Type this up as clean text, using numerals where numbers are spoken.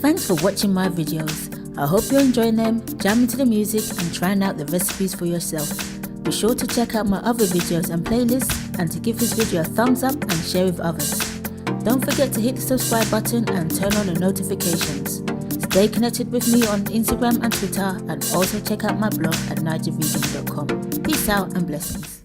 Thanks for watching my videos. I hope you're enjoying them, jamming to the music and trying out the recipes for yourself. Be sure to check out my other videos and playlists and to give this video a thumbs up and share with others. Don't forget to hit the subscribe button and turn on the notifications. Stay connected with me on Instagram and Twitter, and also check out my blog at naijavegan.com. Peace out and blessings.